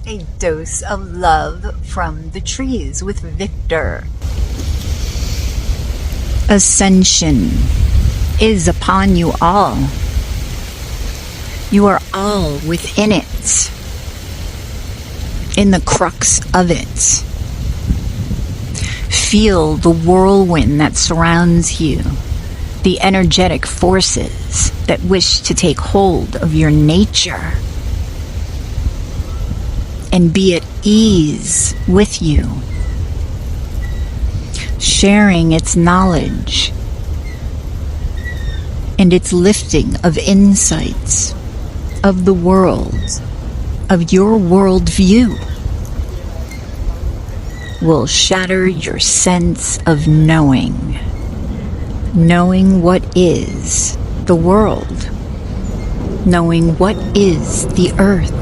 A dose of love from the trees with Victor. Ascension is upon you all. You are all within it, in the crux of it. Feel the whirlwind that surrounds you, the energetic forces that wish to take hold of your nature, and be at ease with you, sharing its knowledge and its lifting of insights of the world, of your worldview, will shatter your sense of knowing what is the world, knowing what is the earth,